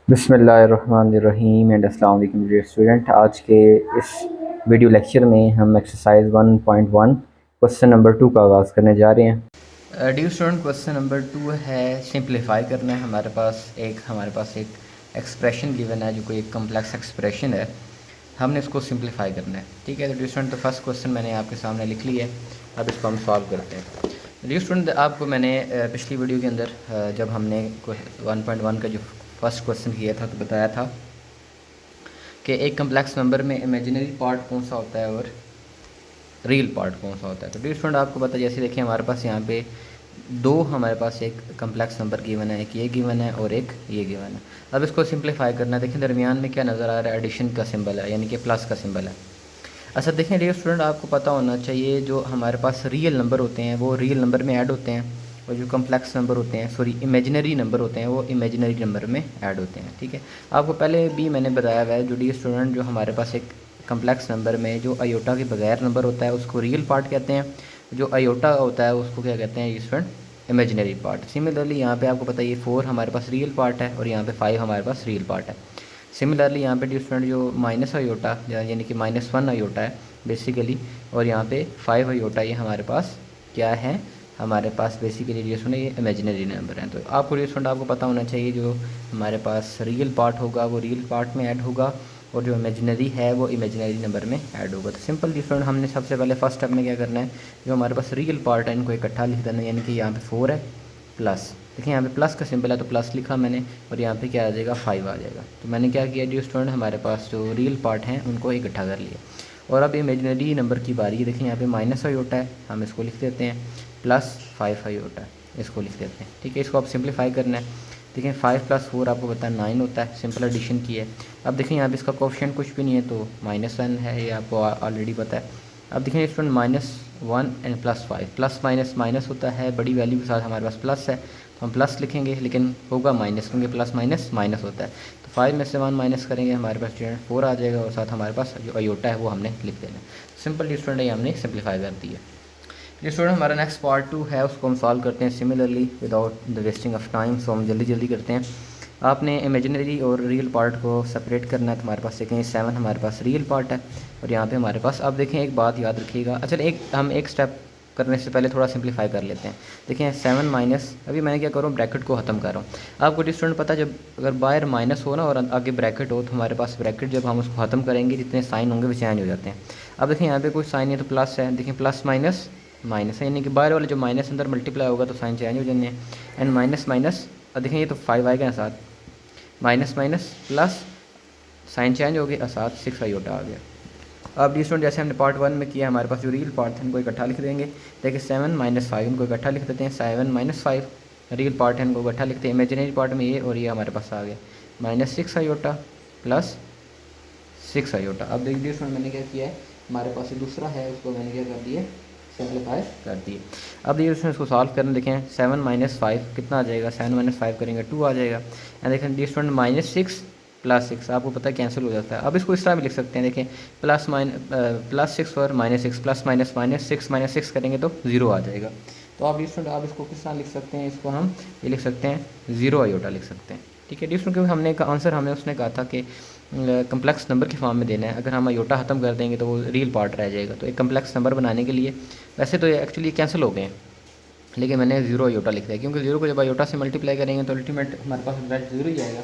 बिस्मिल्लाहिर्रहमानिर्रहीम एंड अस्सलाम वालेकुम डियर स्टूडेंट। आज के इस वीडियो लेक्चर में हम एक्सरसाइज 1.1 क्वेश्चन नंबर 2 का आगाज़ करने जा रहे हैं। डियर स्टूडेंट, क्वेश्चन नंबर 2 है सिंप्लीफाई करना है। हमारे पास एक एक्सप्रेशन गिवन है जो कोई एक कम्प्लेक्स एक्सप्रेशन है, हमने इसको सिंप्लीफाई करना है। ठीक है, तो डियर स्टूडेंट, तो फर्स्ट क्वेश्चन मैंने आपके सामने लिख लिया है। अब इसको हम सॉल्व करते हैं। डियर स्टूडेंट, आपको मैंने पिछली वीडियो के अंदर जब हमने 1.1 का जो फर्स्ट क्वेश्चन किया था तो बताया था कि एक कम्प्लेक्स नंबर में इमेजिनरी पार्ट कौन सा होता है और रियल पार्ट कौन सा होता है। तो डियर स्टूडेंट, आपको पता, जैसे देखिए हमारे पास यहाँ पे हमारे पास एक कम्प्लेक्स नंबर गिवन है, एक ये गिवन है और एक ये गिवन है। अब इसको सिंप्लीफाई करना है। देखिए दरमियान में क्या नज़र आ रहा है, एडिशन का सिंबल है, यानी कि प्लस का सिंबल है। अच्छा देखें डियर स्टूडेंट, आपको पता होना चाहिए जो हमारे पास रियल नंबर होते हैं वो रियल नंबर में ऐड होते हैं, और जो कम्प्लेक्स नंबर होते हैं, सॉरी इमेजिनरी नंबर होते हैं, वो इमेजिनरी नंबर में ऐड होते हैं। ठीक है, आपको पहले भी मैंने बताया हुआ है जो डियर स्टूडेंट, जो हमारे पास एक कम्प्लेक्स नंबर में जो आयोटा के बगैर नंबर होता है उसको रियल पार्ट कहते हैं, जो आयोटा होता है उसको क्या कहते हैं स्टूडेंट, इमेजिनरी पार्ट। सिमिलरली यहाँ पे आपको पता है ये 4 हमारे पास रियल पार्ट है और यहाँ पे 5 हमारे पास रियल पार्ट है। सिमिलरली यहाँ पे डियर स्टूडेंट जो माइनस आयोटा यानी कि -1 आयोटा है बेसिकली, और यहाँ पे 5 आयोटा, ये हमारे पास क्या है, हमारे पास बेसिकली डियर स्टूडेंट ये इमेजिनरी नंबर हैं। तो आपको डियर स्टूडेंट आपको पता होना चाहिए जो हमारे पास रियल पार्ट होगा वो रियल पार्ट में ऐड होगा, और जो इमेजिनरी है वो इमेजिनरी नंबर में ऐड होगा। तो सिंपल डियर स्टूडेंट, हमने सबसे पहले फर्स्ट स्टेप में क्या करना है, जो हमारे पास रियल पार्ट है इनको इकट्ठा लिख देना है, यानी कि यहाँ पे 4 है प्लस, देखिए यहाँ पे प्लस का सिंबल है तो प्लस लिखा मैंने, और यहाँ पे क्या आ जाएगा 5 आ जाएगा। तो मैंने क्या किया डियर स्टूडेंट, हमारे पास जो रियल पार्ट हैं उनको इकट्ठा कर लिया। और अब इमेजिनरी नंबर की बारी है। देखिए यहाँ पे माइनस आयोटा है, हम इसको लिख देते हैं, +5 आयोटा इसको लिख देते हैं। ठीक है, इसको आप सिंप्लीफाई करना है। देखिए 5 + 4 आपको पता है 9 होता है, सिंपल एडिशन की है। अब देखिए यहाँ पे इसका कोएफिशिएंट कुछ भी नहीं है तो -1 है, ये आपको ऑलरेडी पता है। अब देखिए student -1 and +5, plus minus minus होता है, बड़ी वैल्यू के साथ हमारे पास प्लस है तो हम प्लस लिखेंगे, लेकिन होगा माइनस, क्योंकि प्लस माइनस माइनस होता है। तो 5 में से 1 माइनस करेंगे, हमारे पास स्टूडेंट 4 आ जाएगा, और साथ हमारे पास जो आयोटा है वो हमने लिख देना है। सिंपल स्टूडेंट ये हमने सिंप्लीफाई कर दी है। ये स्टूडेंट हमारा नेक्स्ट पार्ट 2 है, उसको हम सॉल्व करते हैं similarly without the wasting of time. So हम जल्दी जल्दी करते हैं। आपने इमेजिनरी और रियल पार्ट को सेपरेट करना है। तो हमारे पास देखें 7 हमारे पास रियल पार्ट है, और यहाँ पे हमारे पास, अब देखें एक बात याद रखिएगा। अच्छा हम एक स्टेप करने से पहले थोड़ा सिंप्लीफाई कर लेते हैं। देखिए 7 माइनस, अभी मैंने क्या करूँ, ब्रैकेट को ख़त्म कर रहा हूँ। आपको स्टूडेंट पता है, जब अगर बाहर माइनस हो ना और आगे ब्रैकेट हो, तो हमारे पास ब्रैकेट जब हम उसको ख़त्म करेंगे जितने साइन होंगे वो चेंज हो जाते हैं। अब देखिए यहाँ पे कोई साइन नहीं है तो प्लस है, देखिए प्लस माइनस माइनस है, यानी कि बाहर वाले जो माइनस अंदर मल्टीप्लाई होगा तो साइन चेंज हो जाने हैं। एंड माइनस माइनस, अब देखें ये तो 5 आएगा ना साथ, minus minus plus, sign change हो गया, साथ 6 आयोटा आ गया। अब डी स्टूडेंट, जैसे हमने पार्ट 1 में किया, हमारे पास जो रियल पार्ट है इनको इकट्ठा लिख देंगे। देखिए 7 - 5 इनको इकट्ठा लिख देते हैं, 7 - 5 रियल पार्ट है, इनको इकट्ठा लिखते हैं। इमेजिनरी पार्ट में ये और ये हमारे पास आ गया, -6 आयोटा प्लस 6 आयोटा। अब देख दी स्टूडेंट, मैंने क्या किया है, हमारे पास ये दूसरा है उसको मैंने क्या कर दिया, सिंप्लीफाई कर दिए। अब देखिए उसमें इसको सॉल्व करने, देखें 7 - 5 कितना आ जाएगा, 7 - 5 करेंगे 2 आ जाएगा। एंड देखें डी स्टूडेंट -6 + 6 आपको पता है कैंसिल हो जाता है। अब इसको इस तरह भी लिख सकते हैं, देखें +6 और -6, प्लस माइनस माइनस 6 - 6 करेंगे तो 0 आ जाएगा। तो आप स्टूडेंट आप इसको किस तरह लिख सकते हैं, इसको हम ये लिख सकते हैं 0 आयोटा लिख सकते हैं। ठीक है डी स्टूडेंट, क्योंकि हमने का आंसर हमें उसने कहा था कि कम्प्लेक्स नंबर के फॉर्म में देना है। अगर हम आयोटा ख़त्म कर देंगे तो वो रियल पार्ट रह जाएगा। तो एक कम्प्लेक्स नंबर बनाने के लिए, वैसे तो ये एक्चुअली कैंसिल हो गए हैं, लेकिन मैंने 0 आयोटा लिख दिया, क्योंकि 0 को जब आयोटा से मल्टीप्लाई करेंगे तो अल्टीमेट हमारे पास रिजल्ट 0 ही आएगा।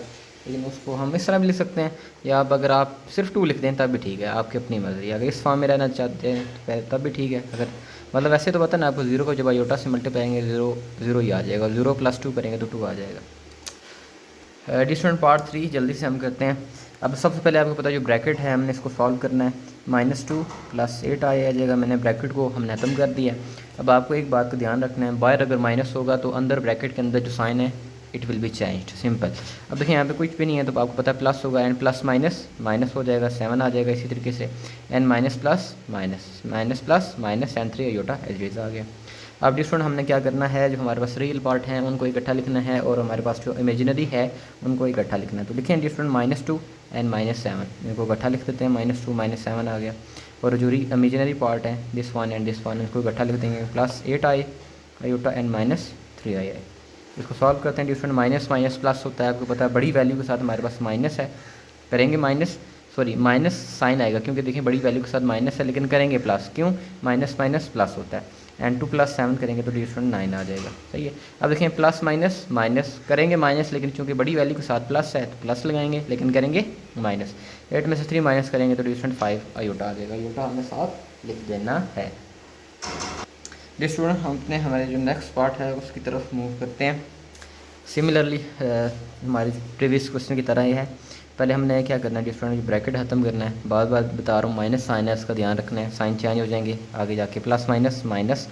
लेकिन उसको हम इस तरह भी लिख सकते हैं, या अगर आप सिर्फ 2 लिख दें तब भी ठीक है, आपकी अपनी मर्ज़ी। अगर इस फॉर्म में रहना चाहते हैं तब भी ठीक है। अगर मतलब वैसे तो पता ना आपको, 0 को जब आयोटा से मल्टीप्लाई करेंगे 0 0 ही आ जाएगा, 0 + 2 करेंगे तो 2 आ जाएगा। डिस्टेंट पार्ट 3 जल्दी से हम करते हैं। अब सबसे पहले आपको पता है जो ब्रैकेट है हमने इसको सॉल्व करना है, -2 + 8 आ जाएगा, मैंने ब्रैकेट को हमने ख़त्म कर दिया। अब आपको एक बात का ध्यान रखना है, बाहर अगर माइनस होगा तो अंदर ब्रैकेट के अंदर जो साइन है it will be changed, simple. अब देखिए यहाँ पे कुछ भी नहीं है तो आपको पता है प्लस होगा, एंड प्लस माइनस माइनस हो जाएगा, 7 आ जाएगा इसी तरीके से, and minus plus minus minus plus minus, and 3 iota as आ गया। अब डिस्टूडेंट हमने क्या करना है, जो हमारे पास रियल पार्ट हैं उनको इकट्ठा लिखना है, और हमारे पास जो इमेजिनरी है उनको इकट्ठा लिखना है। तो लिखें डिस्टूडेंट -2 एंड -7 इनको इकट्ठा लिख देते हैं, -2 - 7 आ गया। और जो इमेजिनरी पार्ट है दिस 1 एंड दिस 1 इनको इकट्ठा लिख देंगे, +8 आयोटा एंड -3 आए। इसको सॉल्व करते हैं डिस्टेंट, माइनस माइनस प्लस होता है, आपको पता है बड़ी वैल्यू के साथ हमारे पास माइनस है, करेंगे माइनस, सॉरी माइनस साइन आएगा क्योंकि देखिए बड़ी वैल्यू के साथ माइनस है, लेकिन करेंगे प्लस, क्यों, माइनस माइनस प्लस होता है, एंड 2 + 7 करेंगे तो डिस्टेंट 9 आ जाएगा, सही है। अब देखें प्लस माइनस माइनस करेंगे माइनस, लेकिन चूंकि बड़ी वैल्यू के साथ प्लस है तो प्लस लगाएंगे, लेकिन करेंगे माइनस, 8 में से 3 माइनस करेंगे तो डिस्टेंट 5 आयोटा आ जाएगा, आयोटा हमें साथ लिख देना है। जी स्टूडेंट, हम अपने हमारे जो नेक्स्ट पार्ट है उसकी तरफ मूव करते हैं। सिमिलरली हमारे प्रीवियस क्वेश्चन की तरह ही है। पहले हमने क्या करना है स्टूडेंट, ब्रैकेट ख़त्म करना है, बार बार बता रहा हूँ माइनस साइन है इसका ध्यान रखना है, साइन चेंज हो जाएंगे आगे जाके, प्लस माइनस माइनस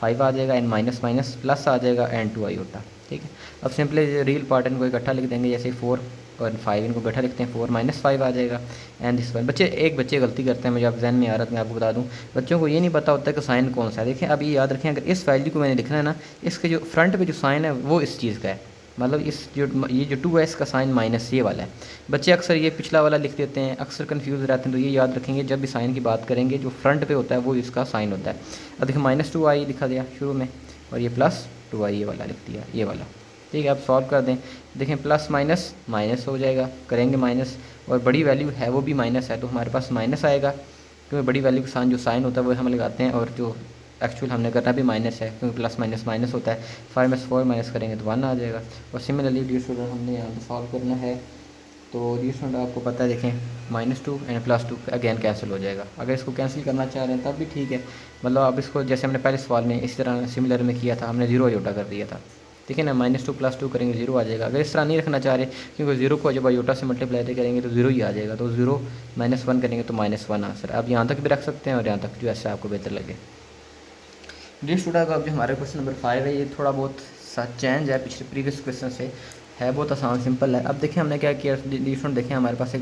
5 आ जाएगा, एंड माइनस माइनस प्लस आ जाएगा, एंड 2 आयोटा, ठीक है। अब सिंपली रियल पार्ट इनको इकट्ठा लिख देंगे, जैसे 4 और 5 इनको इकट्ठा लिखते हैं, 4 - 5 आ जाएगा, एंड दिस वन। एक बच्चे गलती करते हैं, मुझे आप जहन में आ रहा था, मैं आपको बता दूं, बच्चों को ये नहीं पता होता कि साइन कौन सा है। देखिए अब ये याद रखें, अगर इस वैल्यू को मैंने लिखना है ना, इसके जो फ्रंट पे जो साइन है वो इस चीज़ का है, मतलब इस जो ये जो 2 है इसका साइन माइनस ये वाला है। बच्चे अक्सर ये पिछला वाला लिख देते हैं, अक्सर कंफ्यूज रहते हैं, तो ये याद रखेंगे जब भी साइन की बात करेंगे जो फ्रंट पे होता है वो इसका साइन होता है। अब देखिए -2 आई लिखा दिया शुरू में, और ये +2 आई ये वाला लिख दिया, ये वाला, ठीक है। अब सॉल्व कर दें, देखें प्लस माइनस माइनस हो जाएगा, करेंगे माइनस, और बड़ी वैल्यू है वो भी माइनस है तो हमारे पास माइनस आएगा, क्योंकि बड़ी वैल्यू के साथ जो साइन होता है वो हम लगाते हैं, और जो एक्चुअल हमने करना भी माइनस है क्योंकि प्लस माइनस माइनस होता है। 5 में से 4 माइनस करेंगे तो 1 आ जाएगा। और सिमिलरली डी स्टूडेंट हमने यहाँ पर सॉल्व करना है, तो डी स्टूडेंट आपको पता है देखें -2 एंड +2 अगेन कैंसिल हो जाएगा। अगर इसको कैंसिल करना चाह रहे हैं तब भी ठीक है, मतलब आप इसको जैसे हमने पहले सवाल में इसी तरह सिमिलर में किया था, हमने 0 आयोटा कर दिया था, ठीक है ना, -2 + 2 करेंगे 0 आ जाएगा। अगर इस तरह नहीं रखना चाह रहे क्योंकि 0 को जब आयोटा से मल्टीप्लाई करेंगे तो 0 ही आ जाएगा, तो 0 - 1 करेंगे तो -1 आंसर। आप यहाँ तक भी रख सकते हैं और यहाँ तक जो ऐसा आपको बेहतर लगे। डी स्टूडेंट अब जो हमारे क्वेश्चन नंबर 5 है, ये थोड़ा बहुत सा चेंज है पिछले प्रीवियस क्वेश्चन से, है बहुत आसान सिंपल है। अब देखिए हमने क्या किया, डी स्टूडेंट देखें हमारे पास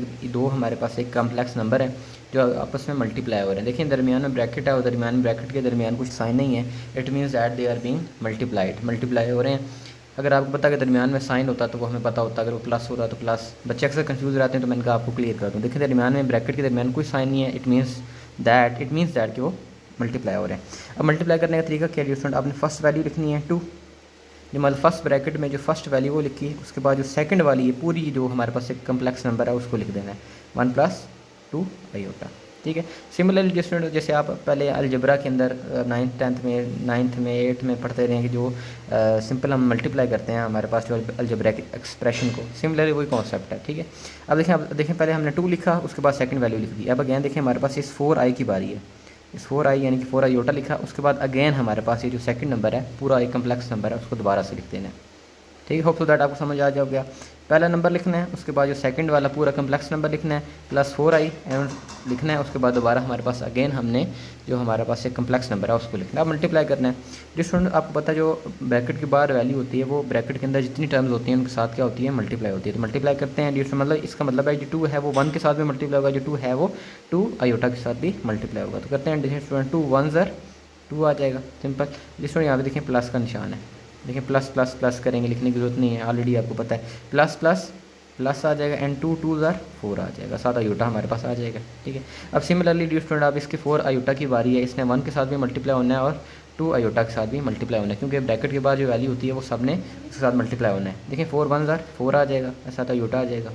हमारे पास एक कम्प्लेक्स नंबर है जो आपस में मल्टीप्लाई हो रहे हैं। देखिए दरमियान में ब्रैकेट है और दरमियान ब्रैकेट के दरमियान कुछ साइन नहीं है, it means that they are being multiply हो रहे हैं। अगर आपको पता है कि दरमियान में साइन होता तो वो हमें पता होता, अगर वो प्लस होता तो प्लस। बच्चे अक्सर कंफ्यूज रहते हैं तो मैंने कहा आपको क्लियर कर दूँ। देखिए दरमियान में ब्रैकेट के दरमियान कोई साइन नहीं है, इट मीन्स दैट कि वो मल्टीप्लाई हो रहे हैं। अब मल्टीप्लाई करने का तरीका क्या है स्टूडेंट, आपने फर्स्ट वैल्यू लिखनी है 2, जो मतलब फर्स्ट ब्रैकेट में जो फर्स्ट वैल्यू वो लिखी है, उसके बाद जो सेकंड वाली है पूरी जो हमारे पास एक कम्प्लेक्स नंबर है उसको लिख देना है 1 + 2 आयोटा, ठीक है। सिमिलरली स्टूडेंट जैसे आप पहले अलजबरा के अंदर 9th में 8th में पढ़ते रहे कि जो सिंपल हम मल्टीप्लाई करते हैं हमारे पास जो अलजबरा की एक्सप्रेशन को, सिमिलरली वही कॉन्सेप्ट है, ठीक है। अब देखें पहले हमने 2 लिखा, उसके बाद सेकंड वैल्यू लिख दी। अब अगेन देखें हमारे पास इस 4i की बारी है, इस 4i यानी कि 4 आयोटा लिखा, उसके बाद अगेन हमारे पास ये जो सेकंड नंबर है पूरा एक कम्प्लेक्स नंबर है उसको दोबारा से लिख देना है, ठीक है। होप सो दैट आपको समझ आ जाओगे। पहला नंबर लिखना है, उसके बाद जो सेकंड वाला पूरा कम्प्लेक्स नंबर लिखना है, +4i एंड लिखना है, उसके बाद दोबारा हमारे पास अगेन हमने जो हमारे पास एक कम्प्लेक्स नंबर है उसको लिखना है। अब मल्टीप्लाई करना है। जिस स्टूडेंट आपको पता है जो ब्रैकेट के बाहर वैल्यू होती है वो ब्रैकेट के अंदर जितनी टर्म्स होती हैं उनके साथ क्या होती है, मल्टीप्लाई होती है। तो मल्टीप्लाई करते हैं जिस मतलब इसका मतलब है जो 2 है वो 1 के साथ भी मल्टीप्लाई होगा, जो 2 है वो 2 आयोटा के साथ भी मल्टीप्लाई होगा। तो करते हैं डिफरेंट स्टूडेंट, 2 1s are 2 आ जाएगा सिंपल। जिस स्टूडेंट यहाँ पे देखें प्लस का निशान है, देखिए प्लस प्लस प्लस करेंगे, लिखने की जरूरत नहीं है, ऑलरेडी आपको पता है प्लस प्लस प्लस आ जाएगा, एंड 2 2s are 4 आ जाएगा, 7 आयोटा हमारे पास आ जाएगा, ठीक है। अब सिमिलरली डी स्टूडेंट आप इसके 4 आयोटा की बारी है, इसने 1 के साथ भी मल्टीप्लाई होना है और 2 आयोटा के साथ भी मल्टीप्लाई होना है, क्योंकि ब्रैकेट के बाद जो वैल्यू होती है वो सब ने उसके साथ मल्टीप्लाई होना है। देखिए 4 1s are 4 आ जाएगा, 7 आयोटा आ जाएगा,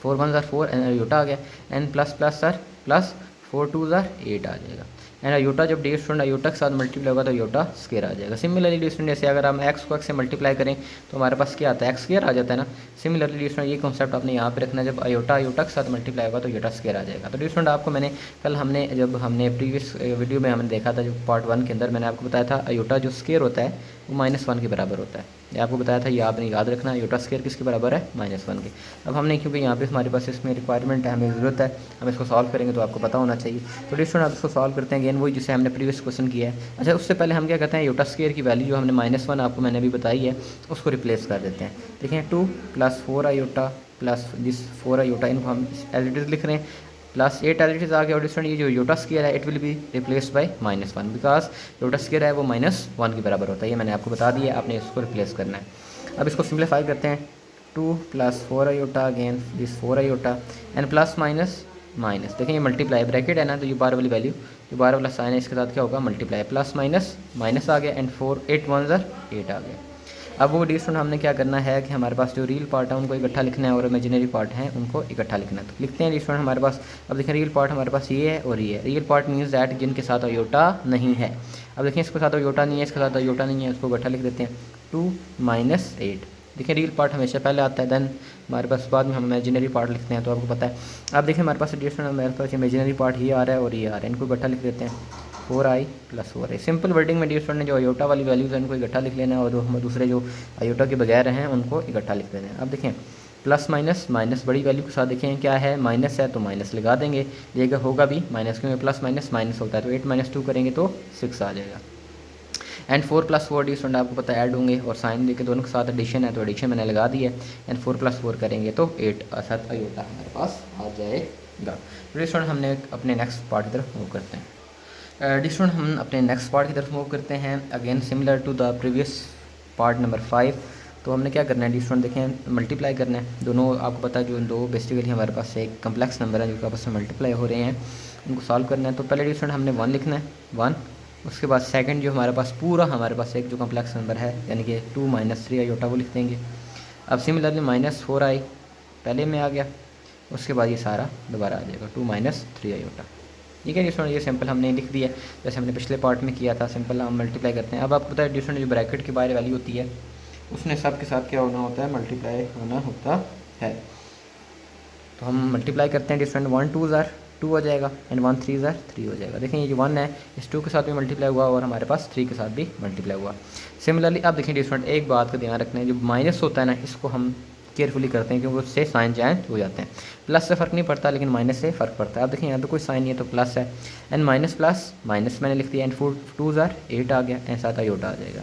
4 1s are 4 एंड आयोटा आ गया, and plus plus sir plus 4 2s are 8 आ जाएगा, एंड आयोटा जब डी स्टूडेंट आयोटा के साथ मल्टीप्लाई होगा तो आयोटा स्क्वायर आ जाएगा। सिमिलरली डी स्टूडेंट जैसे अगर हम एक्स को एक्स से मल्टीप्लाई करें तो हमारे पास क्या आता है, एक्स स्क्वायर आ जाता है ना। सिमिलरली डी स्टूडेंट ये कॉन्सेप्ट आपने यहाँ पे रखना है, जब आयोटा के साथ मल्टीप्लाई होगा तो आयोटा स्क्वायर आ जाएगा। तो डी स्टूडेंट आपको मैंने कल जब हमने प्रीवियस वीडियो में हमने देखा था जो पार्ट 1 के अंदर मैंने आपको बताया था आयोटा जो स्क्वायर होता है वो -1 के बराबर होता है, ये आपको बताया था, ये आपने याद रखना है। आयोटा स्क्वायर किसके बराबर है, -1 के। अब हमने क्योंकि यहाँ पे हमारे पास इसमें रिक्वायरमेंट है, हमें ज़रूरत है, हम इसको सॉल्व करेंगे तो आपको पता होना चाहिए। तो डी स्टूडेंट आप इसको सॉल्व करते हैं अगेन वही जिसे हमने प्रीवियस क्वेश्चन किया है। अच्छा उससे पहले हम क्या करते हैं, आयोटा स्क्वायर की वैल्यू जो हमने -1 आपको मैंने अभी बताई है उसको रिप्लेस कर देते हैं। देखें 2 + 4 आयोटा प्लस दिस 4 आयोटा, इनको हम एज इट इज़ लिख रहे हैं, प्लस 8 एज इट इज़ आ गया। और स्टूडेंट ये जो आयोटा स्क्वायर है it will be replaced by -1 because iota square है वो -1 के बराबर होता है, ये मैंने आपको बता दिया, आपने इसको रिप्लेस करना है। अब इसको सिंप्लीफाई करते हैं, 2 + 4 iota again this 4 iota and plus minus minus, देखें ये मल्टीप्लाई ब्रैकेट है ना, तो ये बार वाली वैल्यू जो बार वाला साइन है इसके साथ क्या होगा, मल्टीप्लाई, प्लस माइनस माइनस आ गया, एंड 4 8 1s are 8 आ गया। अब वो डी स्टूडेंट हमने क्या करना है कि हमारे पास जो रियल पार्ट है उनको इकट्ठा लिखना है और इमेजिनरी पार्ट है उनको इकट्ठा लिखना है। तो लिखते हैं डी स्टूडेंट हमारे पास। अब देखें रियल पार्ट हमारे पास ये है और ये है। रियल पार्ट मीन्स दैट जिनके साथ अयोटा नहीं है। अब देखें इसके साथ अयोटा नहीं है, इसके साथ अयोटा नहीं है, उसको इकट्ठा लिख देते हैं 2 - 8। देखिए रियल पार्ट हमेशा पहले आता है, देन हमारे पास बाद में हम इमेजिनरी पार्ट लिखते हैं, तो आपको पता है। अब देखिए हमारे पास डी स्टूडेंट हमारे पास इमेजिनरी पार्ट ये आ रहा है और ये आ रहा है, इनको इकट्ठा लिख देते हैं 4i + 4a। सिंपल वर्डिंग में डी स्टूडेंट ने जो अयोटा वाली वैल्यूज़ है उनको इकट्ठा लिख लेना है और जो हम दूसरे जो अयोटा के बगैर हैं उनको इकट्ठा लिख देना है। अब देखें प्लस माइनस, माइनस बड़ी वैल्यू के साथ देखें क्या है, माइनस है तो माइनस लगा देंगे, ये अगर होगा भी माइनस, क्योंकि प्लस माइनस माइनस होता है, तो 8 - 2 करेंगे तो 6 आ जाएगा। एंड 4 + 4 डी स्टूडेंट आपको पता है ऐड होंगे और साइन देके दोनों के साथ एडिशन है तो एडिशन मैंने लगा दी है। एंड 4 + 4 करेंगे तो 8 साथ अयोटा हमारे पास आ जाएगा। डी स्टूडेंट हमने अपने नेक्स्ट पार्ट की तरफ मूव करते हैं। डी स्टूडेंट हम अपने नेक्स्ट पार्ट की तरफ मूव करते हैं। Again similar to the previous part number 5। तो हमने क्या करना है डी स्टूडेंट, देखें मल्टीप्लाई करना है दोनों। आपको पता है जो दो बेसिकली हमारे पास एक कम्प्लेक्स नंबर है जो आपस में मल्टीप्लाई हो रहे हैं, उनको सॉल्व करना है। तो पहले डी स्टूडेंट हमने 1 लिखना है 1। उसके बाद सेकंड जो हमारे पास पूरा हमारे पास एक जो कम्प्लेक्स नंबर है यानी कि 2 - 3 अयोटा वो लिख देंगे। अब सिमिलरली -4i पहले में आ गया, उसके बाद ये सारा दोबारा आ जाएगा 2 - 3 अयोटा। ठीक है डिस्टूडेंट, ये सिंपल हमने लिख दिया जैसे हमने पिछले पार्ट में किया था। सिंपल हम मल्टीप्लाई करते हैं। अब आपको पता है डिस्टूडेंट जो ब्रैकेट की बाहर वैल्यू होती है उसने सब के साथ क्या होना होता है, मल्टीप्लाई होना होता है। तो हम मल्टीप्लाई करते हैं डिस्टूडेंट, 1 2 ज़ार 2 हो जाएगा एंड 1 3 ज़ार 3 हो जाएगा। देखें ये जो 1 है इस 2 के साथ भी मल्टीप्लाई हुआ और हमारे पास 3 के साथ भी मल्टीप्लाई हुआ। सिमिलरली अब देखें डिस्टूडेंट एक बात का ध्यान रखना है, जो माइनस होता है ना इसको हम केयरफुली करते हैं क्योंकि उससे साइन चेंज हो जाते हैं। प्लस से फ़र्क नहीं पड़ता लेकिन माइनस से फ़र्क पड़ता है। अब देखिए यहाँ पे कोई साइन नहीं है तो प्लस है एंड माइनस प्लस माइनस मैंने लिख दिया एंड 4 2 ज़ार 8 आ गया एंड साथ अयोटा आ जाएगा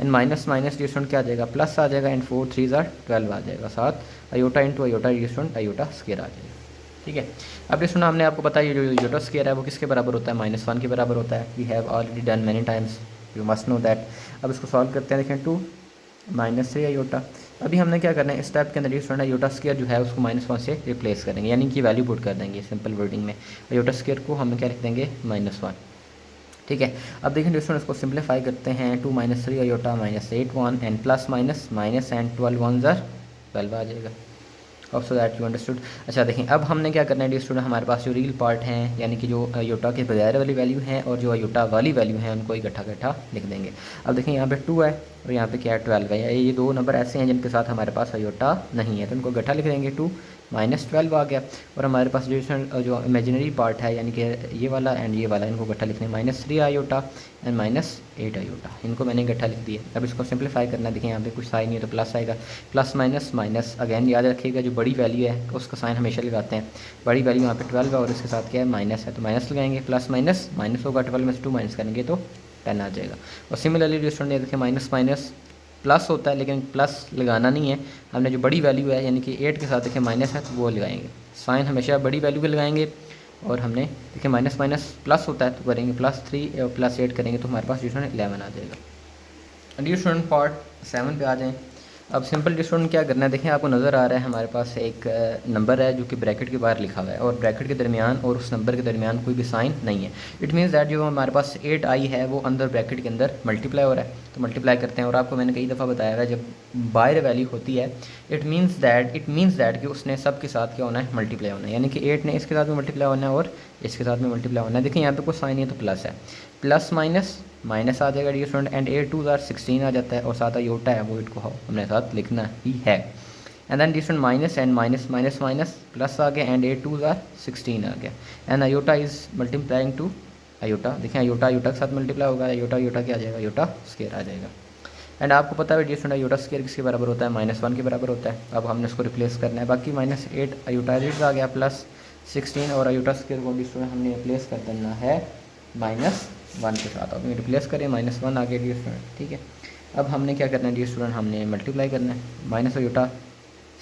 एंड माइनस माइनस डिस्टूडेंट क्या आ जाएगा, प्लस आ जाएगा एंड 4 3 ज़ार 12 आ जाएगा, साथ iota into iota the student iota square आ जाएगा। ठीक है, अब डिस्टूडेंट हमने आपको बताया ये जो अयोटा स्क्वायर है वो किसके बराबर होता है, -1 के बराबर होता है। We have already done many times, you must know that. अब इसको सॉल्व करते हैं, देखें 2 - 3 अयोटा। अभी हमने क्या करना है इस स्टेप के अंदर डिस्टूडेंट अयोटा स्क्वायर जो है उसको -1 से रिप्लेस करेंगे, यानी कि वैल्यू पुट कर देंगे। सिंपल वर्डिंग में अयोटा स्क्वायर को हम क्या लिख देंगे -1। ठीक है, अब देखें डिस्टूडेंट इसको सिंप्लीफाई करते हैं, 2 - 3 iota -8 1 and plus minus minus and 12 1 ज़ार 12 आ जाएगा। अब सो दैट यू अंडरस्टूड। अच्छा देखें अब हमने क्या करना है डी स्टूडेंट, हमारे पास जो रियल पार्ट हैं यानी कि जो अयोटा के बगैर वाली वैल्यू हैं और जो अयोटा वाली वैल्यू हैं उनको इकट्ठा इकट्ठा लिख देंगे। अब देखें यहाँ पे 2 है और यहाँ पे क्या है 12 है, ये दो नंबर ऐसे हैं जिनके साथ हमारे पास अयोटा नहीं है तो उनको इकट्ठा लिख देंगे। 2 - 12 आ गया और हमारे पास जो इमेजिनरी पार्ट है यानी कि ये वाला एंड ये वाला इनको इकट्ठा लिखने -3 अयोटा एंड -8 अयोटा, इनको मैंने इकट्ठा लिख दिया। अब इसको सिंप्लीफाई करना है, देखिए यहाँ पे कुछ साइन नहीं है तो प्लस आएगा, प्लस माइनस माइनस। अगेन याद रखिएगा जो बड़ी वैल्यू है उसका साइन हमेशा लगाते हैं। बड़ी वैल्यू यहाँ पे 12 है और इसके साथ क्या है माइनस है तो माइनस लगाएंगे, प्लस माइनस माइनस होगा, 12 में से 2 माइनस करेंगे तो 10 आ जाएगा। और सिमिलरली जो स्टूडेंट देखिए माइनस माइनस प्लस होता है लेकिन प्लस लगाना नहीं है, हमने जो बड़ी वैल्यू है यानी कि 8 के साथ देखिए माइनस है तो वो लगाएंगे। साइन हमेशा बड़ी वैल्यू के लगाएंगे और हमने देखिए माइनस माइनस प्लस होता है तो करेंगे +3 और +8 करेंगे तो हमारे पास स्टूडेंट 11 आ जाएगा। डी स्टूडेंट पार्ट 7 पे आ जाएँ। अब सिंपल डी स्टूडेंट क्या करना है, देखें आपको नज़र आ रहा है हमारे पास एक नंबर है जो कि ब्रैकेट के बाहर लिखा हुआ है और ब्रैकेट के दरमियान और उस नंबर के दरमियान कोई भी साइन नहीं है। इट मीन्स दैट जो हमारे पास 8i है वो अंदर ब्रैकेट के अंदर मल्टीप्लाई हो रहा है तो मल्टीप्लाई करते हैं। और आपको मैंने कई दफ़ा बताया है जब बाहर वैल्यू होती है इट मीन्स दैट कि उसने सब के साथ क्या होना है, मल्टीप्लाई होना है, यानी कि 8 ने इसके साथ भी मल्टीप्लाई होना है और इसके साथ भी मल्टीप्लाई होना है। देखिए यहाँ पे कोई साइन नहीं है तो प्लस है, प्लस माइनस माइनस आ जाएगा डी स्टूडेंट एंड 8 2 ज़ार 16 आ जाता है और साथ अयोटा है वो 8 को हमने साथ लिखना ही है। And then the student minus and minus minus minus plus आ गया एंड 8 2 ज़ार 16 आ गया and iota is multiplying to iota. देखें अयोटा अयोटा के साथ मल्टीप्लाई होगा, अयोटा अयोटा क्या आ जाएगा, अयोटा स्क्वायर आ जाएगा। एंड आपको पता है डी स्टूडेंट अयोटा स्क्वायर किसके बराबर होता है, -1 के बराबर होता है। अब हमने उसको रिप्लेस करना है, बाकी -8 अयोटा आ गया प्लस 16 और अयोटा स्क्वायर को डी स्टूडेंट हमने रिप्लेस कर देना है -1 के साथ। अब रिप्लेस करें -1 आ गया डी स्टूडेंट। ठीक है, अब हमने क्या करना है डी स्टूडेंट, हमने मल्टीप्लाई करना है, माइनस अयोटा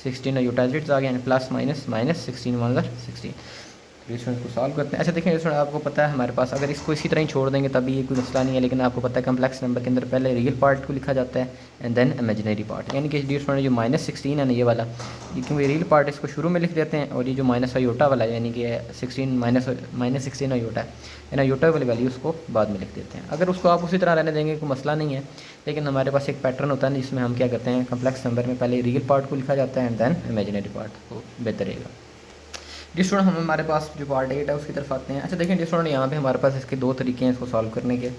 16 अयोटा आ गया प्लस माइनस माइनस 16 1 ज़ार 16। स्टूडेंट को सॉल्व करते हैं। अच्छा देखिए स्टूडेंट आपको पता है हमारे पास अगर इसको इसी तरह ही छोड़ देंगे तभी ये कोई मसला नहीं है, लेकिन आपको पता है कम्प्लेक्स नंबर के अंदर पहले रियल पार्ट को लिखा जाता है एंड देन इमेजिनरी पार्ट, यानी कि डी स्टूडेंट जो -16 है ना ये वाला, ये क्योंकि रियल पार्ट इसको शुरू में लिख देते हैं और ये जो माइनस अयोटा वाला है यानी कि 16 -16 अयोटा है ना, अयोटा वाली वैल्यू उसको बाद में लिख देते हैं। अगर उसको आप उसी तरह रहने देंगे कोई मसला नहीं है, लेकिन हमारे पास एक पैटर्न होता है जिसमें हम क्या करते हैं, कम्प्लेक्स नंबर में पहले रियल पार्ट को लिखा जाता है एंड देन इमेजिनरी पार्ट को, बेहतर रहेगा। जी स्टूडेंट, हम हमारे पास जो पार्ट 8 है उसकी तरफ आते हैं। अच्छा देखें जी स्टूडेंट, यहाँ पे हमारे पास इसके दो तरीके हैं इसको सॉल्व करने के।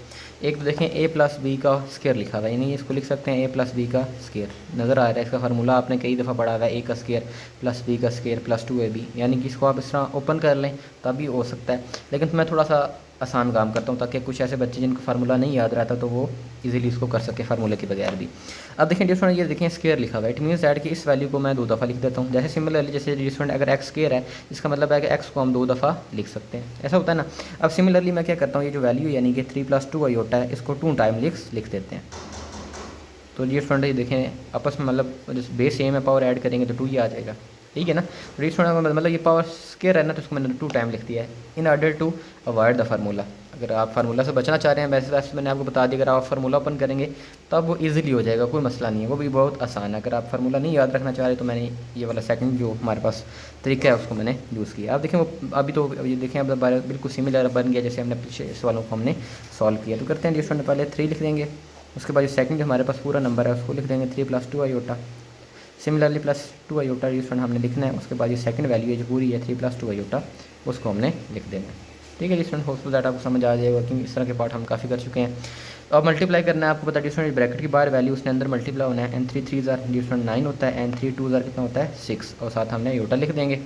एक तो देखें a प्लस बी का स्केयर लिखा हुआ है, यानी इसको लिख सकते हैं a प्लस बी का स्केयर, नज़र आ रहा है। इसका फार्मूला आपने कई दफ़ा पढ़ा हुआ है, a का स्केयर प्लस b का स्केयर प्लस 2ab, यानी कि इसको आप इस तरह ओपन कर लें तभी हो सकता है। लेकिन मैं थोड़ा सा आसान काम करता हूँ ताकि कुछ ऐसे बच्चे जिनको फार्मूला नहीं याद रहता तो वो इजीली इसको कर सके फार्मूले के बगैर भी। अब देखें डियर स्टूडेंट, ये देखें स्केयर लिखा हुआ है, इट मीन्स दैट कि इस वैल्यू को मैं 2 दफ़ा लिख देता हूँ। जैसे सिमिलरली, जैसे डियर स्टूडेंट अगर एक्स स्केयर है, इसका मतलब है कि एक्स को हम 2 दफ़ा लिख सकते हैं, ऐसा होता है ना। अब सिमिलरली मैं क्या करता हूँ, ये जो वैल्यू यानी कि 3 + 2 होता है, इसको 2 टाइम लिख देते हैं। तो डियर स्टूडेंट ये देखें आपस में मतलब बेस सेम है, पावर ऐड करेंगे तो 2 ही आ जाएगा, ठीक है ना। तो डियर स्टूडेंट मतलब ये पावर स्केयर है ना, तो उसको मैंने 2 टाइम लिख दिया है in order to avoid the formula. अगर आप फार्मूला से बचना चाह रहे हैं, वैसे मैंने आपको बता दिया, अगर आप फार्मूला ओपन करेंगे तब वो इजीली हो जाएगा, कोई मसला नहीं है, वो भी बहुत आसान है। अगर आप फार्मूला नहीं याद रखना चाह रहे तो मैंने ये वाला सेकंड जो हमारे पास तरीका है उसको मैंने यूज़ किया। आप देखें वो अभी तो ये देखें अब बिल्कुल सिमिलर बन गया जैसे हमने पिछले सवालों को हमने सॉल्व किया। तो करते हैं जिस पहले 3 लिख देंगे, उसके बाद जो सेकंड जो हमारे पास पूरा नंबर है उसको लिख देंगे 3 + 2 आयोटा। सिमिलरली +2 आयोटा जिस हमने लिखना है, उसके बाद ये सेकंड वैल्यू है जो पूरी है 3 + 2 आयोटा, उसको हमने लिख देना है, ठीक है जी स्टूडेंट। होपफुल दैट आपको समझ आ जाएगा क्योंकि इस तरह के पार्ट हम काफ़ी कर चुके हैं। तो अब मल्टीप्लाई करना है, आपको पता है स्टूडेंट ब्रैकेट की बाहर वैल्यू उसने अंदर मल्टीप्लाई होना है। n3 3 स्टूडेंट 9 होता है, n3 2 कितना होता है 6, और साथ हमने आयोटा लिख देंगे।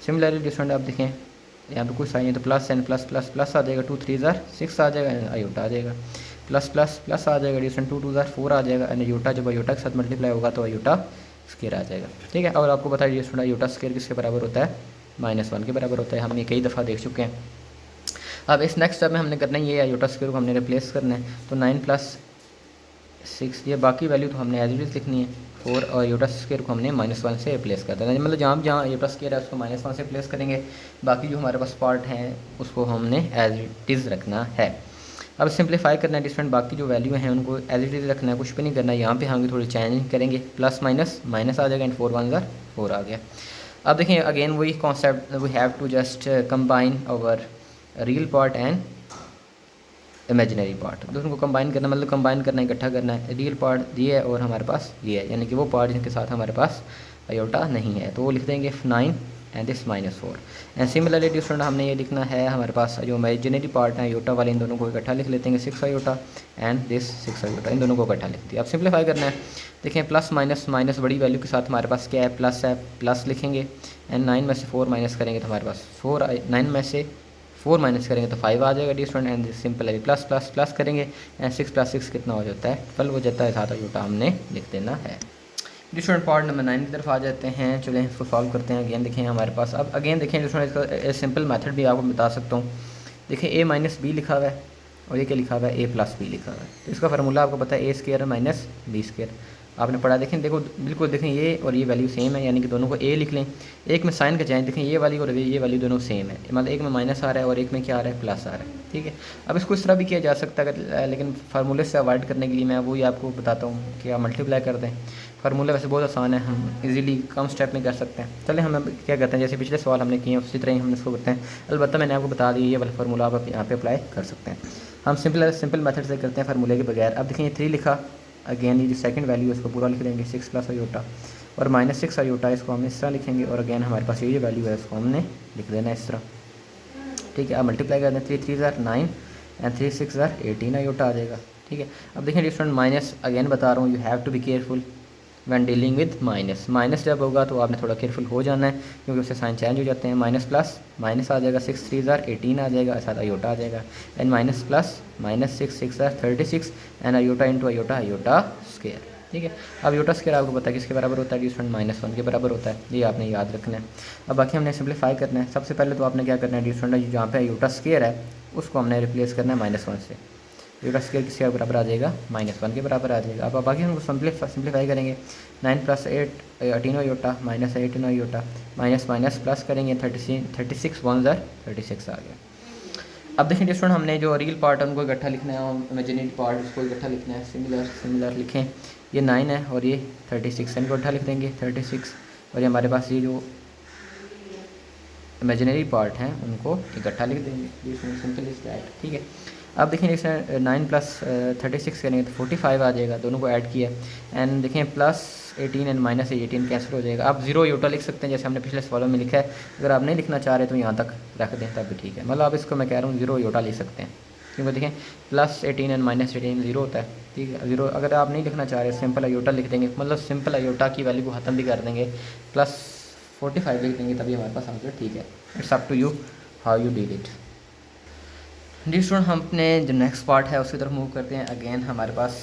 सिमिलरली स्टूडेंट आप देखें यहाँ पे कुछ साइन है तो plus n plus plus plus आ जाएगा, 2 3 6 आ जाएगा, आयोटा आ जाएगा, प्लस प्लस प्लस आ जाएगा डिस्टेंट 2 2 4 आ जाएगा, एंड आयोटा जब आयोटा के साथ मल्टीप्लाई होगा तो आयोटा स्केयर आ जाएगा, ठीक है। और आपको पता है स्टूडेंट आयोटा स्केयर किसके बराबर होता है, -1 के बराबर होता है, हम ये कई दफ़ा देख चुके हैं। अब इस नेक्स्ट स्टेप में हमने करना है ये आयोटा स्केयर को हमने रिप्लेस करना है। तो 9 + 6 ये बाकी वैल्यू तो हमने एज इट इज़ लिखनी है, और आयोटा स्केयर को हमने -1 से रिप्लेस कर देना है। मतलब जहाँ जहाँ आयोटा स्केयर है उसको -1 से रिप्लेस करेंगे, बाकी जो हमारे पास पार्ट हैं उसको हमने एज इट इज़ रखना है। अब सिंप्लीफाई करना है डिफरेंट, बाकी जो वैल्यू हैं उनको एज इट इज़ रखना है, कुछ भी नहीं करना है। यहाँ पे हम थोड़ी चेंज करेंगे, प्लस माइनस माइनस आ जाएगा, एंड 4 1 4 आ गया। अब देखें अगेन वही concept, we have to just combine our real part and imaginary part. दोनों को कंबाइन करना मतलब कंबाइन करना, इकट्ठा करना है। रियल पार्ट ये है और हमारे पास ये है, यानी कि वो पार्ट जिनके साथ हमारे पास आयोटा नहीं है, तो वो लिख देंगे 9 and this -4। And similarly student हमने ये लिखना है, हमारे पास जो इमेजिनरी पार्ट है आयोटा वाले, इन दोनों को इकट्ठा लिख लेते हैं 6 आयोटा एंड दिस 6 आयोटा, इन दोनों को इकट्ठा लिख दिया। अब सिंप्लीफाई करना है, देखें प्लस माइनस माइनस बड़ी वैल्यू के साथ हमारे पास क्या है, प्लस है, प्लस लिखेंगे, एंड 9 में से 4 माइनस करेंगे तो हमारे पास 9 में से 4 माइनस करेंगे तो 5 आ जाएगा डी स्टूडेंट, एंड सिंपल है प्लस प्लस प्लस करेंगे, एंड 6 + 6 कितना हो जाता है 12 हो जाता है, साथ आयोटा हमने लिख देना है। डी स्टूडेंट पार्ट नंबर 9 की तरफ आ जाते हैं, चलें इसको सॉल्व करते हैं। अगेन देखें हमारे पास, अब अगेन देखें डी स्टूडेंट इसका सिंपल मेथड भी आपको बता सकता हूँ। देखिए a - b लिखा हुआ है और ये क्या लिखा हुआ है, a + b लिखा हुआ है, तो इसका फार्मूला आपको पता है a² - b², आपने पढ़ा। देखें देखो बिल्कुल देखें ये और ये वैल्यू सेम है, यानी कि दोनों को a लिख लें, एक में साइन का चेंज, देखें ये वाली और ये वैल्यू दोनों सेम है, मतलब एक में माइनस आ रहा है और एक में क्या आ रहा है, प्लस आ रहा है, ठीक है। अब इसको इस तरह भी किया जा सकता है, लेकिन फार्मूले से अवॉइड करने के लिए मैं वही आपको बताता हूँ कि आप मल्टीप्लाई कर दें। फार्मूला वैसे बहुत आसान है, हम इजीली कम स्टेप में कर सकते हैं। चलें हम क्या करते हैं, जैसे पिछले सवाल हमने किए हैं उसी तरह ही हम इसको करते हैं। अलबत्ता मैंने आपको बता दिया ये वाला फार्मूला आप यहाँ पे अप्लाई कर सकते हैं। हम सिंपल मेथड से करते हैं फार्मूले के बगैर। अब देखें 3 लिखा, अगेन ये जो सेकंड वैल्यू है उसको पूरा लिख देंगे 6 + आयोटा, और -6 आयोटा इसको हम इस तरह लिखेंगे, और अगेन हमारे पास ये जो वैल्यू है उसको हमने लिख देना है इस तरह, ठीक है। अब मल्टीप्लाई कर दें, 3 3 9 एंड 3 6 18 आयोटा आ जाएगा, ठीक है। अब देखें स्टूडेंट माइनस अगेन बता रहा हूँ, you have to be careful when dealing with minus जब होगा तो आपने थोड़ा केयरफुल हो जाना है, क्योंकि उससे साइन चेंज हो जाते हैं। माइनस प्लस माइनस आ जाएगा, 6 3 18 आ जाएगा, साथ आयोटा आ जाएगा, and minus plus -6 6 36 and iota into iota square, ठीक है। अब आयोटा स्क्वायर आपको पता है किसके बराबर होता है, स्टूडेंट -1 के बराबर होता है, ये आपने याद रखना है। अब बाकी हमने सिंप्लीफाई करना है। सबसे पहले तो आपने क्या करना है स्टूडेंट, जहाँ पे आयोटा स्क्वायर है उसको हमने रिप्लेस करना है -1 से, आयोटा स्क्वायर किसके बराबर आ जाएगा, -1 के बराबर आ जाएगा। अब बाकी हम सिंप्लीफाई करेंगे, 9 + 8 18 iota, -18 iota, minus minus plus करेंगे, 36 1 36 आ गया। अब देखिए स्टूडेंट हमने जो रियल पार्ट है उनको इकट्ठा लिखना है और इमेजिनरी पार्ट उसको इकट्ठा लिखना है। सिमिलर लिखें, ये 9 है और ये 36 इनको इकट्ठा लिख देंगे 36, और ये हमारे पास ये जो इमेजिनरी पार्ट हैं उनको इकट्ठा लिख देंगे, सिंपल इज दैट, ठीक है। अब देखें इसमें 9 प्लस 36 करेंगे तो 45 आ जाएगा, दोनों को ऐड किया। एंड देखें प्लस 18 एंड माइनस 18 कैंसिल हो जाएगा। आप जीरो योटा लिख सकते हैं जैसे हमने पिछले सवालों में लिखा है। अगर आप नहीं लिखना चाह रहे तो यहाँ तक रख दें तब भी ठीक है। मतलब आप इसको मैं कह रहा हूँ जीरो योटा लिख सकते हैं, क्योंकि देखें प्लस 18 एंड माइनस 18 जीरो होता है, ठीक है। जीरो अगर आप नहीं लिखना चाह रहे सिंपल अयोटा लिख देंगे, मतलब सिंपल अयोटा की वैल्यू को ख़त्म भी कर देंगे, प्लस 45 लिख देंगे, तभी हमारे पास आंसर ठीक है। It's up to you how you deal it. The student, हम अपने जो नेक्स्ट पार्ट है उसकी तरफ मूव करते हैं। अगेन हमारे पास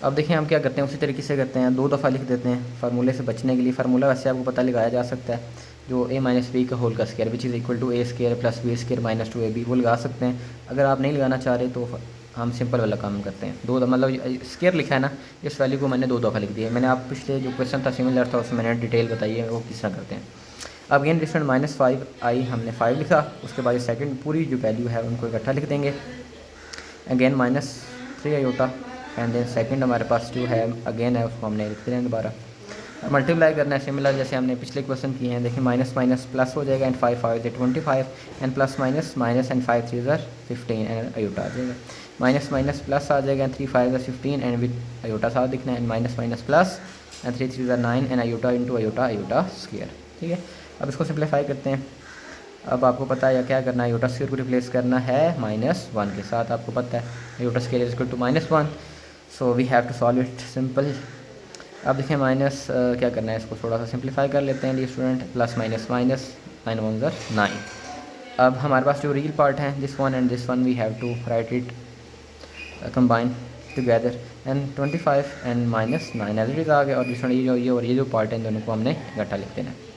अब देखिए हम क्या करते हैं, उसी तरीके से करते हैं, 2 दफ़ा लिख देते हैं फार्मूले से बचने के लिए। फार्मूला वैसे आपको पता लगाया जा सकता है, जो a माइनस बी का होल का square which is equal to A square plus B square minus 2ab, वो लगा सकते हैं। अगर आप नहीं लगाना चाह रहे तो हम सिंपल वाला काम करते हैं, मतलब स्केयर लिखा है ना, इस वैल्यू को मैंने 2 दफ़ा लिख दिया है। मैंने आप पिछले जो क्वेश्चन था सिमिलर था उसमें मैंने डिटेल बताई है वो किस तरह करते हैं। अब अगेन डिस्टेंट -5i हमने 5 लिखा, उसके बाद सेकंड पूरी जो वैल्यू है उनको इकट्ठा लिख देंगे। Again -3 iota and then second हमारे पास जो है अगेन है उसको हमने लिख देना दोबारा। मल्टीप्लाई करना है सिमिलर जैसे हमने पिछले क्वेश्चन किए हैं। देखिए माइनस माइनस प्लस हो जाएगा and 5 5 25 and plus minus minus and 5 3 15 and iota आ जाएगा। माइनस माइनस प्लस आ जाएगा एंड 3 5 15 एंड विद आयोटा साथ दिखना है and minus minus plus and 3 3 9 and iota into iota iota square, ठीक है। अब इसको सिंप्लीफाई करते हैं। अब आपको पता है क्या करना है, आयोटा स्क्वायर को रिप्लेस करना है -1 के साथ। आपको पता है iota square is equal to -1, so we have to solve it simple. अब देखिए माइनस क्या करना है, इसको थोड़ा सा सिंप्लीफाई कर लेते हैं the student. Plus minus minus 9 1 9। अब हमारे पास जो रियल पार्ट है this one and this one we have to write it combine together and 25 and -9 as it is आ गया। और ये जो पार्ट है इन दोनों को हमने इकट्ठा लिख देना है।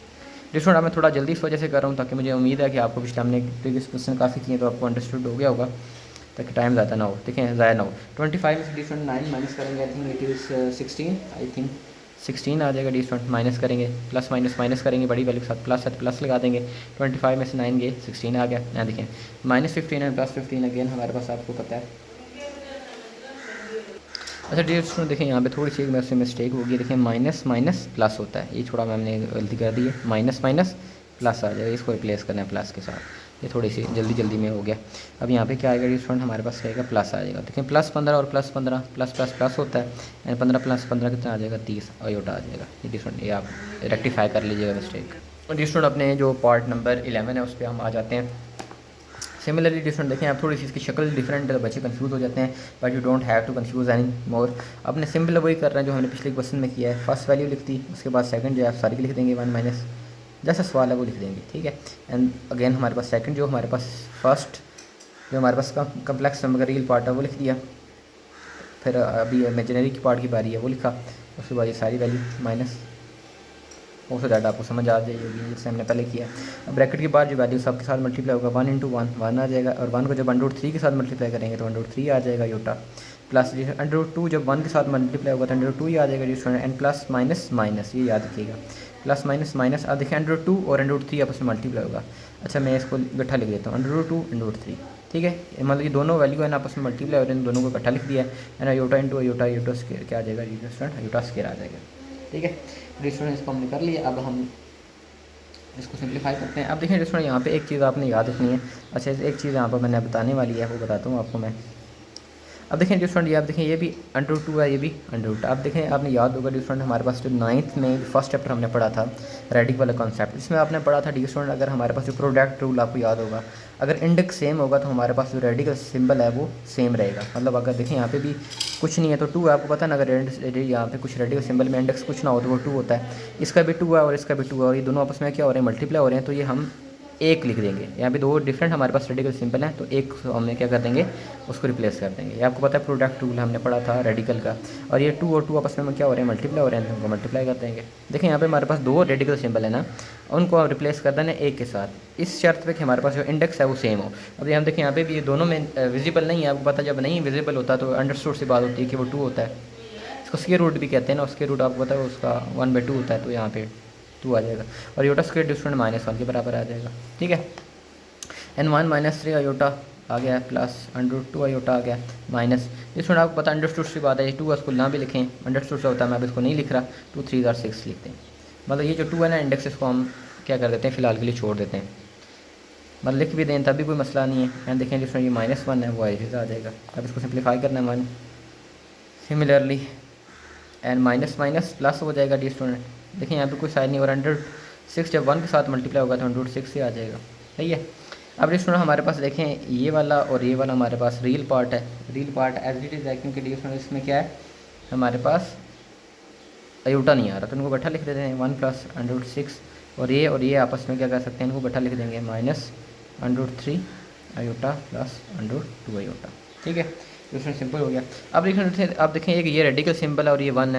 डिस्टूडेंट मैं थोड़ा जल्दी इस वजह से कर रहा हूँ ताकि मुझे उम्मीद है कि आपको पिछले हमने प्रीवियस क्वेश्चन काफ़ी किए तो आपको अंडरस्टूड हो गया होगा, ताकि टाइम ज़्यादा ना हो। देखें ज़ाया ना हो। 25 में से डिस्टूडेंट 9 माइनस करेंगे, I think it is 16, I think 16 आ जाएगा। डिस्टूडेंट माइनस करेंगे, प्लस माइनस माइनस करेंगे, बड़ी वैल्यू के साथ प्लस है तो प्लस लगा देंगे। 25 में से 9 गए 16 आ गया। यहाँ देखें -15 एंड +15 अगेन हमारे पास आपको पता है। अच्छा डियर स्टूडेंट देखें यहाँ पे थोड़ी सी मेरे से मिस्टेक होगी। देखें माइनस माइनस प्लस होता है, ये थोड़ा मैंने गलती कर दी है। माइनस माइनस प्लस आ जाएगा, इसको रिप्लेस करना है प्लस के साथ, ये थोड़ी सी जल्दी में हो गया। अब यहाँ पे क्या आएगा डियर स्टूडेंट, हमारे पास आएगा प्लस आ जाएगा। देखें +15 और +15 प्लस प्लस प्लस होता है एंड 15 + 15 कितना आ जाएगा 30 आयोटा आ जाएगा। ये डियर स्टूडेंट ये आप रेक्टिफाई कर लीजिएगा मिस्टेक। डियर स्टूडेंट अपने जो पार्ट नंबर 11 है उस पर हम आ जाते हैं। सिमिलरली डिफरेंट देखें आप थोड़ी सी इसकी शक्ल डिफरेंट है, बच्चे कंफ्यूज हो जाते हैं, but you don't have to confuse any more. अपने सिंपल वही कर रहे हैं जो हमने पिछले क्वेश्चन में किया है। फर्स्ट वैल्यू लिख दी, उसके बाद सेकंड जो है आप सारी लिख देंगे 1 माइनस जैसा सवाल है वो लिख देंगे, ठीक है। एंड अगेन हमारे पास सेकंड जो हमारे पास फर्स्ट जो हमारे पास कम्प्लेक्स नंबर का रियल पार्ट है वो लिख दिया। फिर अभी इमेजिनरी की पार्ट की बारी है वो लिखा, उसके बाद ये सारी वैल्यू माइनस हो सो ज़्यादा आपको समझ आ जाएगी जैसे हमने पहले किया। अब ब्रैकेट के बाद जो वैल्यू सबके साथ मल्टीप्लाई होगा 1 × 1 1 आ जाएगा, और 1 को जब √3 के साथ मल्टीप्लाई करेंगे तो √3 आ जाएगा योटा। प्लस √2 जब 1 के साथ मल्टीप्लाई होगा तो √2 ही आ जाएगा डिस्टूडेंट। एंड प्लस माइनस माइनस ये याद रखिएगा, प्लस माइनस माइनस। अब देखिए √2 और √3 आपस में मल्टीप्लाई होगा। अच्छा मैं इसको इकट्ठा लिख देता हूँ √2 √3, ठीक है। मतलब ये दोनों वैल्यू है ना आपस में मल्टीप्लाई हो रहे हैं, दोनों को इकट्ठा लिख दिया है। And iota into iota iota square क्या आ जाएगा डिस्टूडेंट, आयोटा स्क्वायर आ जाएगा, ठीक है। डिस्टूडेंट इसको हमने कर लिया। अब हम इसको सिंप्लीफाई करते हैं। अब देखिए स्टूडेंट यहाँ पे एक चीज़ आपने याद रखनी है। अच्छा एक चीज़ यहाँ पर मैंने बताने वाली है वो बताता हूँ आपको मैं। अब देखें स्टूडेंट ये आप देखें ये भी √2 है, ये भी √2। अब देखें आपने याद होगा स्टूडेंट हमारे पास जो 9th में फर्स्ट चैप्टर हमने पढ़ा था रेडिकल वाला कॉन्सेप्ट, इसमें आपने पढ़ा था स्टूडेंट अगर हमारे पास जो प्रोडक्ट रूल आपको याद होगा, अगर इंडेक्स सेम होगा तो हमारे पास जो रेडिकल सिंबल है वो सेम रहेगा। मतलब अगर देखें यहाँ पे भी कुछ नहीं है तो 2 है, आपको पता है ना, अगर यहाँ पे कुछ रेडिकल सिंबल में इंडेक्स कुछ ना हो तो वो 2 होता है। इसका भी 2 है और इसका भी 2 है, और ये दोनों आपस में क्या हो रहे हैं मल्टीप्लाई हो रहे हैं, तो ये हम एक लिख देंगे। यहाँ पे 2 डिफरेंट हमारे पास रेडिकल सिंपल हैं तो एक हमने क्या कर देंगे उसको रिप्लेस कर देंगे। ये आपको पता है प्रोडक्ट रूल हमने पढ़ा था रेडिकल का। और ये 2 और 2 आपस में क्या हो रहे हैं मल्टीप्लाई हो रहे हैं, तो उनको मल्टीप्लाई कर देंगे। देखें यहाँ पे हमारे पास 2 रेडिकल सिंबल है ना, उनको हम रिप्लेस कर देना एक के साथ, इस शर्त पे कि हमारे पास जो इंडेक्स है वो सेम हो। अब हम देखें यहाँ पे भी ये दोनों में विजिबल नहीं है, आपको पता जब नहीं विजिबल होता तो अंडरस्टूड सी बात होती है कि वो 2 होता है। इसको स्क्वायर रूट भी कहते हैं ना, उसके रूट आपको पता है उसका 1/2 होता है, तो यहाँ पे 2 आ जाएगा। और योटा स्क्वायर डिस्टेंट -1 के बराबर आ जाएगा, ठीक है। एन 1 -3 आयोटा आ गया प्लस √2 आयोटा आ गया माइनस। इसमें आपको पता अंडरस्टूड सी बात है, ये 2 उसको ना भी लिखें अंडरस्टूड से होता है, मैं अब इसको नहीं लिख रहा। 2 3 6 लिखते हैं, मतलब ये जो 2 है ना इंडेक्स इसको हम क्या कर देते हैं फ़िलहाल के लिए छोड़ देते हैं। मतलब लिख भी दें तभी कोई मसला नहीं है। एंड देखें डिस्टेंस ये -1 है, वो एज आ जाएगा। अब इसको सिंप्लीफाई करना है one. Similarly and minus minus plus हो जाएगा डी स्टूडेंट। देखिए यहाँ पे कोई साइड नहीं, और 106 जब 1 के साथ मल्टीप्लाई होगा तो 106 से आ जाएगा। सही है। अब डी स्टूडेंट हमारे पास देखें ये वाला और ये वाला हमारे पास रियल पार्ट है। Real part as it is है, क्योंकि डी स्टूडेंट इसमें क्या है हमारे पास अयोटा नहीं आ रहा, तो इनको इकट्ठा लिख देते हैं 1 + √6। और ये आपस में क्या कर सकते हैं, इनको इकट्ठा लिख देंगे -√3 अयोटा प्लस √2 अयोटा। ठीक है, तो इसमें सिंपल हो गया। अब देखें एक ये रेडिकल सिंबल है और ये 1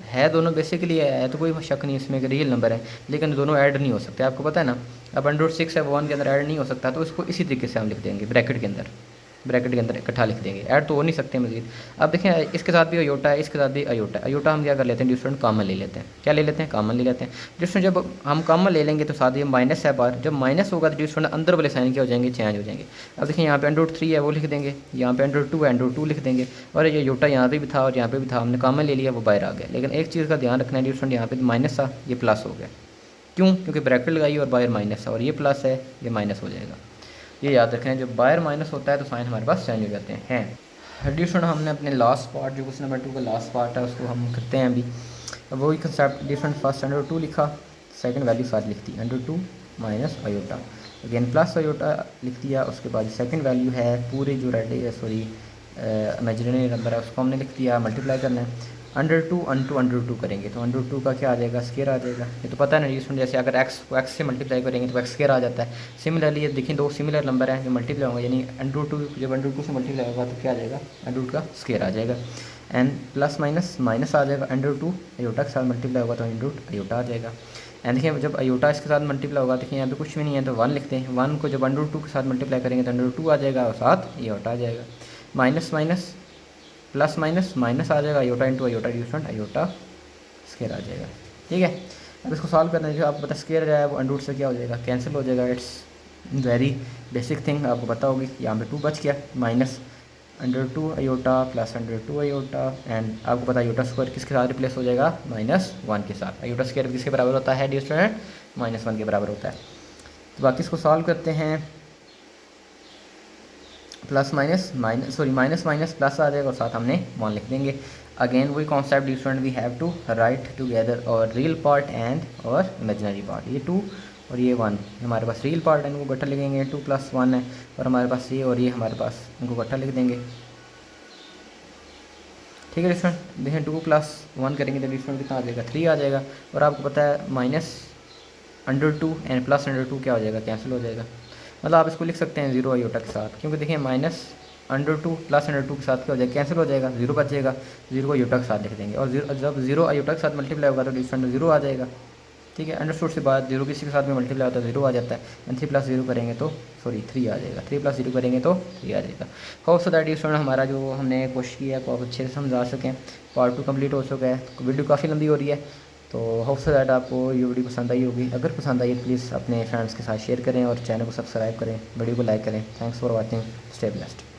है दोनों बेसिकली है तो कोई शक नहीं इसमें कि रियल नंबर है, लेकिन दोनों ऐड नहीं हो सकते, आपको पता है ना। अब 106 है, 1 के अंदर ऐड नहीं हो सकता, तो इसको इसी तरीके से हम लिख देंगे ब्रैकेट के अंदर इकट्ठा लिख देंगे, ऐड तो हो नहीं सकते मजीद। अब देखें इसके साथ भी अयोटा है, इसके साथ भी अयोटा है। अयोटा हम क्या कर लेते हैं डिस्टेंस कॉमन ले लेते हैं। क्या ले लेते हैं, कॉमन ले लेते हैं। डिस्टेंस जब हम कॉमन ले लेंगे तो साथ ही माइनस है बार, जब माइनस होगा तो डिस्टेंस अंदर वाले साइन क्या हो जाएंगे, चेंज हो जाएंगे। अब देखिए यहाँ पे √3 है वो लिख देंगे, यहाँ पे √2 है √2 लिख देंगे, और ये अयोटा यहाँ पे भी था और यहाँ पे भी था, हमने कॉमन ले लिया वो बाहर आ गया। लेकिन एक चीज़ का ध्यान रखना है डिस्टेंस यहाँ पे माइनस था, ये प्लस हो गया। क्यों, क्योंकि ब्रैकेट लगाई और बाहर माइनस है, और ये प्लस है ये माइनस हो जाएगा। ये याद रखें, जब बाहर माइनस होता है तो साइन हमारे पास चेंज हो जाते हैं। डिस्टेंस हमने अपने लास्ट पार्ट जो क्वेश्चन नंबर 2 का लास्ट पार्ट है उसको हम करते हैं अभी। अब वही कंसेप्ट डिफरेंट, फर्स्ट √2 लिखा, सेकंड वैल्यू साथ लिख दी √2 minus iota, again plus iota लिख दिया। उसके बाद सेकंड वैल्यू है पूरी जो इमेजिनरी नंबर है उसको हमने लिख दिया, मल्टीप्लाई करना है। √2 √2 करेंगे तो √2 का क्या आ जाएगा, स्केयर आ जाएगा। ये तो पता है ना जी, जैसे अगर एक्स को एक्स से मल्टीप्लाई करेंगे तो एक्स स्केयर आ जाता है। सिमिलरली ये देखिए दो सिमिलर नंबर हैं जो मल्टीप्लाई होंगे, यानी √2 जब √2 से मल्टीप्लाई होगा तो क्या आ जाएगा, √2 का स्केयर आ जाएगा। एंड प्लस माइनस माइनस आ जाएगा, √2 अयोटा के साथ मल्टीप्लाई होगा तो अयोटा आ जाएगा। एंड देखिए जब अयोटा इसके साथ मल्टीप्लाई होगा, देखिए यहाँ पे कुछ भी नहीं है तो 1 लिखते हैं। 1 को जब √2 के साथ मल्टीप्लाई करेंगे तो √2 आ जाएगा और साथ अयोटा आ जाएगा। Minus minus plus minus minus आ जाएगा, iota into iota different iota square आ जाएगा। ठीक है, अब इसको सॉल्व करना है, जो आपको पता स्केयर जो है वो √ से क्या हो जाएगा, कैंसिल हो जाएगा। इट्स वेरी बेसिक थिंग, आपको पता होगी। यहाँ पे 2 बच गया, minus √2 iota plus √2 iota. And आपको पता है अयोटा स्क्वायर किसके साथ रिप्लेस हो जाएगा, -1 के साथ। अयोटा स्क्वायर किसके बराबर होता है डियर स्टूडेंट, -1 के बराबर होता है। तो बाकी इसको सॉल्व करते हैं, plus minus minus sorry minus minus plus आ जाएगा और साथ हमने 1 लिख देंगे। अगेन वही concept student, we have to write together और रियल पार्ट एंड और इमेजिनरी पार्ट। ये 2 और ये 1 हमारे पास रियल पार्ट है, इनको इकट्ठा लिखेंगे। 2 + 1 है, और हमारे पास ये और ये हमारे पास, इनको इकट्ठा लिख देंगे। ठीक है स्टूडेंट, देखें 2 + 1 करेंगे तो स्टूडेंट कितना आ जाएगा, 3 आ जाएगा। और आपको पता है -√2 एंड प्लस √2 क्या हो जाएगा, कैंसिल हो जाएगा। मतलब आप इसको लिख सकते हैं 0 अयोटा के साथ, क्योंकि देखिए -√2 प्लस √2 के साथ क्या हो जाएगा, कैंसिल हो जाएगा, 0 बचेगा। 0 को अयोटा के साथ लिख देंगे, और जब 0 अयोटा के साथ मल्टीप्लाई होगा तो डिस्टेंस 0 आ जाएगा। ठीक है, अंडरस्टूड से बाद 0 किसी के साथ में मल्टीप्लाई होता है 0 आ जाता है। एंड 3 + 0 करेंगे तो 3 आ जाएगा। 3 + 0 करेंगे तो 3 आ जाएगा। होप सो दैट स्टूडेंट हमारा जो हमने कोशिश किया है को आप अच्छे से समझा सकें। पार्ट 2 कंप्लीट हो चुका है, वीडियो काफ़ी लंबी हो रही है, तो होप सो दैट आपको ये वीडियो पसंद आई होगी। अगर पसंद आई तो प्लीज़ अपने फ्रेंड्स के साथ शेयर करें और चैनल को सब्सक्राइब करें, वीडियो को लाइक करें। Thanks for watching, stay blessed.